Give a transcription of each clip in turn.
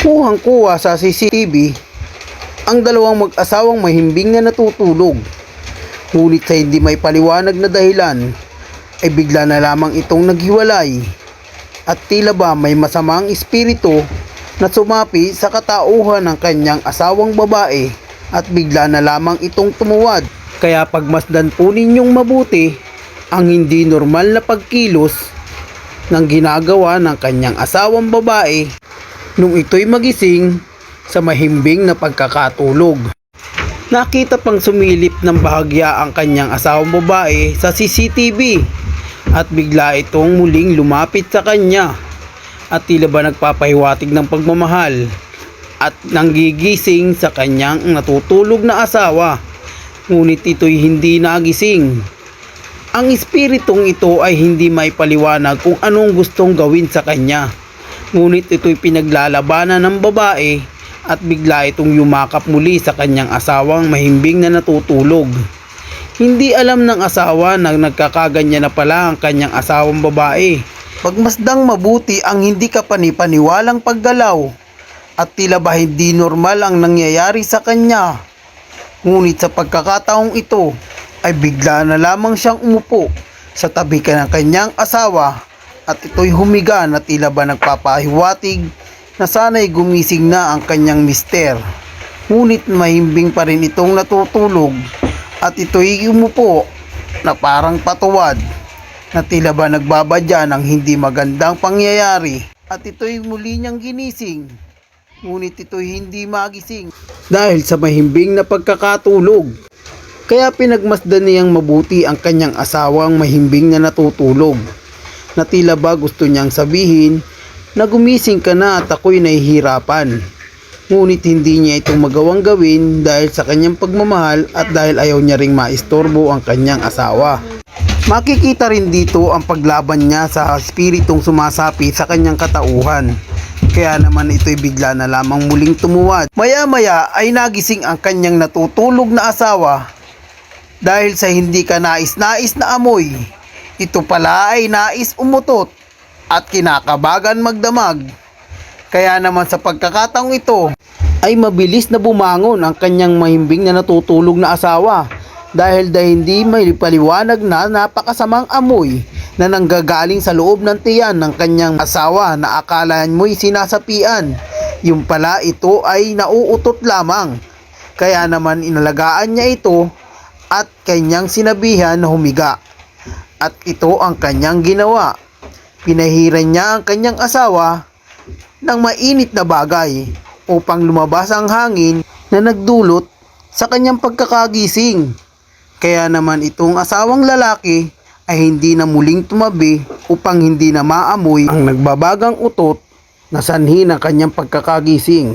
Kuhang-kuha sa CCTV ang dalawang mag-asawang mahimbing na natutulog. Ngunit sa hindi may paliwanag na dahilan ay bigla na lamang itong naghiwalay at tila ba may masamang espiritu na sumapi sa katauhan ng kanyang asawang babae at bigla na lamang itong tumuwad. Kaya pagmasdan po ninyong mabuti ang hindi normal na pagkilos ng ginagawa ng kanyang asawang babae nung ito'y magising sa mahimbing na pagkakatulog. Nakita pang sumilip ng bahagya ang kanyang asawang babae sa CCTV at bigla itong muling lumapit sa kanya at tila ba nagpapahiwatig ng pagmamahal at nanggigising sa kanyang natutulog na asawa. Ngunit ito'y hindi nagising. Ang espiritong ito ay hindi maipaliwanag kung anong gustong gawin sa kanya. Ngunit ito'y pinaglalabanan ng babae at bigla itong yumakap muli sa kanyang asawang mahimbing na natutulog. Hindi alam ng asawa na nagkakaganyan na pala ang kanyang asawang babae. Pagmasdang mabuti ang hindi kapanipaniwalang paggalaw at tila ba hindi normal ang nangyayari sa kanya. Ngunit sa pagkakataong ito ay bigla na lamang siyang umupo sa tabi ng kanyang asawa at ito'y humiga na tila ba nagpapahiwatig na sana'y gumising na ang kanyang mister. Ngunit mahimbing pa rin itong natutulog at ito'y umupo na parang patuwad na tila ba nagbabadya ng hindi magandang pangyayari at ito'y muli niyang ginising. Ngunit ito'y hindi magising dahil sa mahimbing na pagkakatulog. Kaya pinagmasdan niyang mabuti ang kanyang asawang mahimbing na natutulog na tila ba gusto niyang sabihin na gumising ka na at ako'y nahihirapan. Ngunit hindi niya itong magawang gawin dahil sa kanyang pagmamahal at dahil ayaw niya ring maistorbo ang kanyang asawa. Makikita rin dito ang paglaban niya sa espiritong sumasapi sa kanyang katauhan. Kaya naman ito'y bigla na lamang muling tumuwad. Maya-maya ay nagising ang kanyang natutulog na asawa dahil sa hindi ka nais-nais na amoy. Ito pala ay nais umutot at kinakabagan magdamag. Kaya naman sa pagkakataong ito ay mabilis na bumangon ang kanyang mahimbing na natutulog na asawa dahil hindi may paliwanag na napakasamang amoy na nanggagaling sa loob ng tiyan ng kanyang asawa na akala mo'y sinasapian. Yung pala ito ay nauutot lamang. Kaya naman inalagaan niya ito at kanyang sinabihan na humiga. At ito ang kanyang ginawa. Pinahiran niya ang kanyang asawa ng mainit na bagay upang lumabas ang hangin na nagdulot sa kanyang pagkakagising. Kaya naman itong asawang lalaki ay hindi na muling tumabi upang hindi na maamoy ang nagbabagang utot na sanhi ng kanyang pagkakagising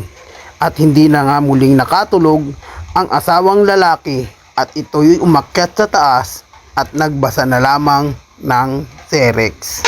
at hindi na nga muling nakatulog ang asawang lalaki at ito'y umakyat sa taas at nagbasa na lamang ng Cerex.